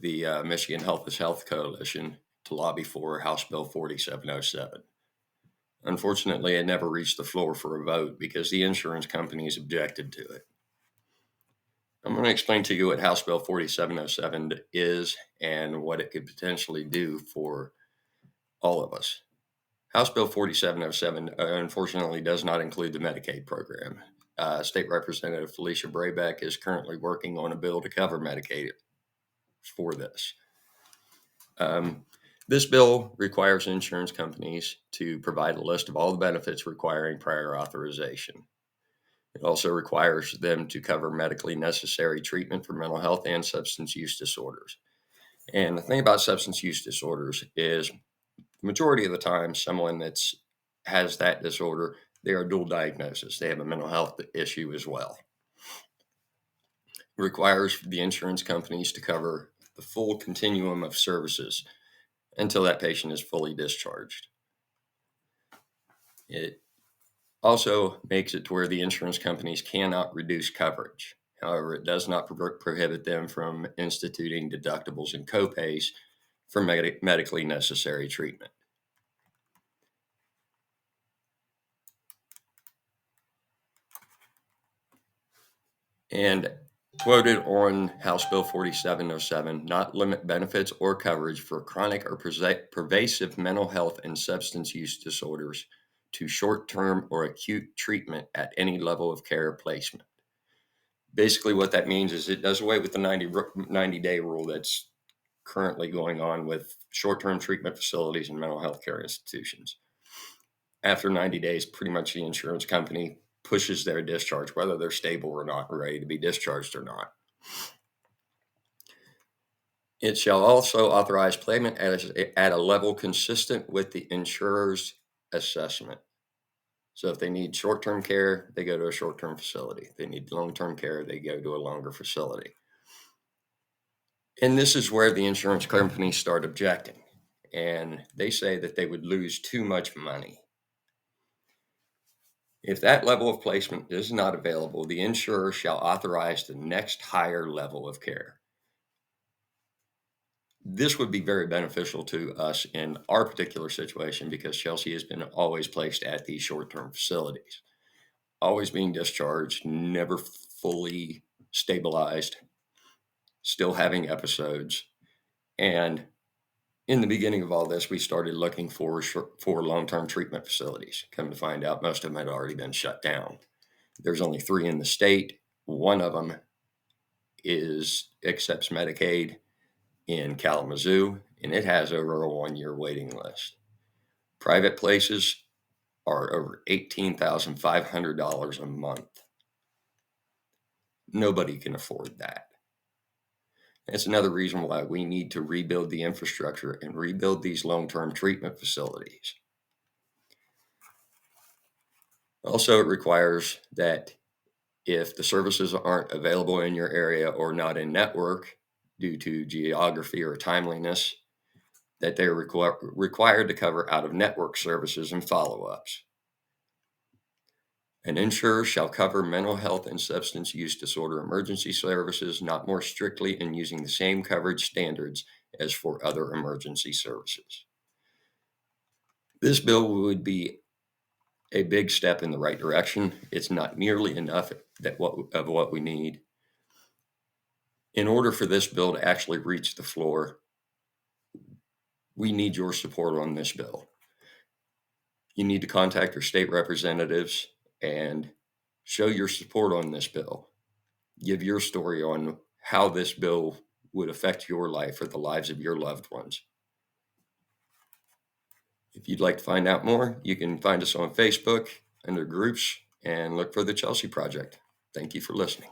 the Michigan Health is Health Coalition to lobby for House Bill 4707. Unfortunately, it never reached the floor for a vote because the insurance companies objected to it. I'm going to explain to you what House Bill 4707 is and what it could potentially do for all of us. House Bill 4707 unfortunately does not include the Medicaid program. State Representative Felicia Braybeck is currently working on a bill to cover Medicaid for this. This bill requires insurance companies to provide a list of all the benefits requiring prior authorization. It also requires them to cover medically necessary treatment for mental health and substance use disorders. And the thing about substance use disorders is the majority of the time, someone that has that disorder, they are dual diagnosis. They have a mental health issue as well. It requires the insurance companies to cover the full continuum of services until that patient is fully discharged. It also makes it to where the insurance companies cannot reduce coverage. However, it does not prohibit them from instituting deductibles and copays for medically necessary treatment. And quoted on House Bill 4707, not limit benefits or coverage for chronic or pervasive mental health and substance use disorders to short-term or acute treatment at any level of care placement. Basically, what that means is it does away with the 90-day rule that's currently going on with short-term treatment facilities and mental health care institutions. After 90 days, pretty much the insurance company pushes their discharge, whether they're stable or not, ready to be discharged or not. It shall also authorize payment at a level consistent with the insurer's assessment. So if they need short-term care, they go to a short-term facility. If they need long-term care, they go to a longer facility. And this is where the insurance companies start objecting. And they say that they would lose too much money. If that level of placement is not available, the insurer shall authorize the next higher level of care. This would be very beneficial to us in our particular situation because Chelsea has been always placed at these short-term facilities, always being discharged, never fully stabilized, still having episodes. And in the beginning of all this, we started looking for long-term treatment facilities. Come to find out, most of them had already been shut down. There's only 3 in the state. One of them accepts Medicaid in Kalamazoo, and it has over a 1-year waiting list. Private places are over $18,500 a month. Nobody can afford that. That's another reason why we need to rebuild the infrastructure and rebuild these long-term treatment facilities. Also, it requires that if the services aren't available in your area or not in network due to geography or timeliness, that they're required to cover out-of-network services and follow-ups. An insurer shall cover mental health and substance use disorder emergency services not more strictly and using the same coverage standards as for other emergency services. This bill would be a big step in the right direction. It's not nearly enough of what we need. In order for this bill to actually reach the floor, we need your support on this bill. You need to contact your state representatives and show your support on this bill. Give your story on how this bill would affect your life or the lives of your loved ones. If you'd like to find out more, you can find us on Facebook under groups and look for the Chelsea Project. Thank you for listening.